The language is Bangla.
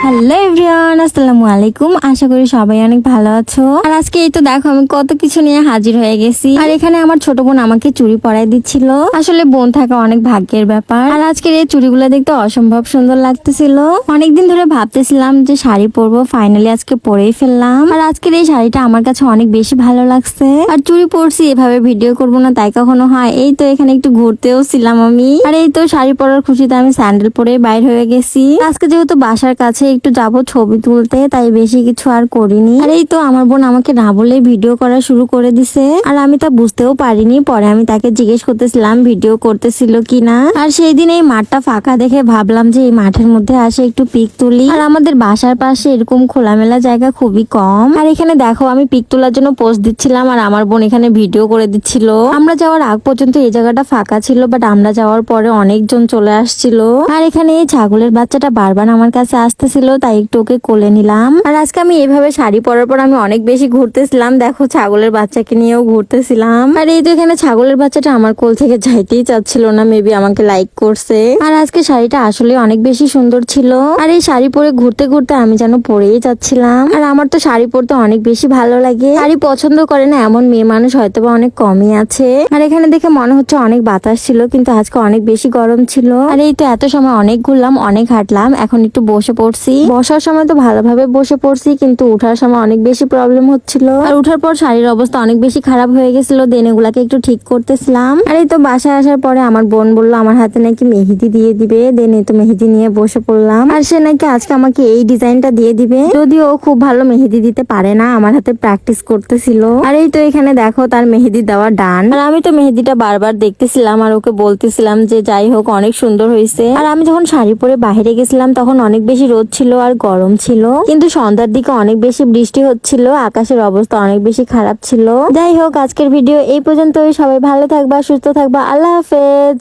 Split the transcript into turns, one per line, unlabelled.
হ্যালো এভরিওয়ান, আসসালামু আলাইকুম। আশা করি সবাই অনেক ভালো আছো। আর আজকে এই তো দেখো আমি কত কিছু নিয়ে হাজির হয়ে গেছি। আর এখানে আমার ছোট বোন আমাকে চুড়ি পরাই দিচ্ছিল। আসলে বোন থাকা অনেক ভাগ্যের ব্যাপার। আর আজকের এই চুড়িগুলো দেখতে অসম্ভব সুন্দর লাগতেছিল। অনেকদিন ধরে ভাবতেছিলাম যে শাড়ি পরবো, ফাইনালি আজকে পরেই ফেললাম। আর আজকের এই শাড়িটা আমার কাছে অনেক বেশি ভালো লাগছে। আর চুড়ি পরছি, এভাবে ভিডিও করবো না তাই কখনো হয়। এই তো এখানে একটু ঘুরতেও ছিলাম আমি। আর এই তো শাড়ি পরার খুশিতে আমি স্যান্ডেল পরে বাইর হয়ে গেছি। আজকে যেহেতু বাসার কাছে একটু যাব ছবি তুলতে, তাই বেশি কিছু আর করিনি। আর এই তো আমার বোন আমাকে না বলে ভিডিও করা শুরু করে দিছে। আর আমি তা বুঝতেও পারিনি। পরে আমি তাকে জিজ্ঞেস করতেছিলাম ভিডিও করতেছিল কিনা। আর সেই দিন এই মাঠটা ফাঁকা দেখে ভাবলাম যে এই মাঠের মধ্যে আসে একটু পিক তুলি। আর আমাদের বাসার পাশে এরকম খোলামেলা জায়গা খুবই কম। আর এখানে দেখো আমি পিক তোলার জন্য পোস্ট দিচ্ছিলাম আর আমার বোন এখানে ভিডিও করে দিচ্ছিল। আমরা যাওয়ার আগ পর্যন্ত এই জায়গাটা ফাঁকা ছিল, বাট আমরা যাওয়ার পরে অনেকজন চলে আসছিল। আর এখানে এই ছাগলের বাচ্চাটা বারবার আমার কাছে আসতেছিল, তাই একটু ওকে কোলে নিলাম। আর আজকে আমি এইভাবে শাড়ি পরার পর আমি অনেক বেশি ঘুরতেছিলাম। দেখো ছাগলের বাচ্চাকে নিয়েও ঘুরতেছিলাম। আর এই তো এখানে ছাগলের বাচ্চাটা আমার কোল থেকে যাইতেই চাচ্ছিল না, মেবি আমাকে লাইক করছে। আর আজকে শাড়িটা আসলে অনেক বেশি সুন্দর ছিল। আর এই শাড়ি পরে ঘুরতে ঘুরতে আমি যেন পরেই যাচ্ছিলাম। আর আমার তো শাড়ি পরতে অনেক বেশি ভালো লাগে। শাড়ি পছন্দ করে না এমন মেয়ে মানুষ হয়তো বা অনেক কমই আছে। আর এখানে দেখে মনে হচ্ছে অনেক বাতাস ছিল, কিন্তু আজকে অনেক বেশি গরম ছিল। আর এই তো এত সময় অনেক ঘুরলাম, অনেক হাঁটলাম, এখন একটু বসে পড়ছি। বসার সময় তো ভালোভাবে বসে পড়ছি, কিন্তু উঠার সময় অনেক বেশি প্রবলেম হচ্ছিল। আর উঠার পর শাড়ির অবস্থা অনেক বেশি খারাপ হয়ে গেছিল, দেন এগুলাকে একটু ঠিক করতেছিলাম। আর এই তো বাসায় আসার পরে আমার বোন বললো আমার হাতে নাকি মেহেদি দিয়ে দিবে, দেন এই তো মেহেদি নিয়ে বসে পড়লাম। আর সে নাকি আজকে আমাকে এই ডিজাইনটা দিয়ে দিবে, যদিও ও খুব ভালো মেহেদি দিতে পারে না, আমার হাতে প্র্যাকটিস করতেছিল। আর এই তো এখানে দেখো তার মেহেদি দেওয়া ডান। আর আমি তো মেহেদিটা বারবার দেখতেছিলাম আর ওকে বলতেছিলাম যে যাই হোক অনেক সুন্দর হয়েছে। আর আমি যখন শাড়ি পরে বাইরে গেছিলাম তখন অনেক বেশি রোদ ছিল আর গরম ছিল, কিন্তু সন্ধ্যার দিকে অনেক বেশি বৃষ্টি হচ্ছিল, আকাশের অবস্থা অনেক বেশি খারাপ ছিল। যাই হোক আজকের ভিডিও এই পর্যন্তই। সবাই ভালো থাকবা, সুস্থ থাকবা, আল্লাহ হাফেজ।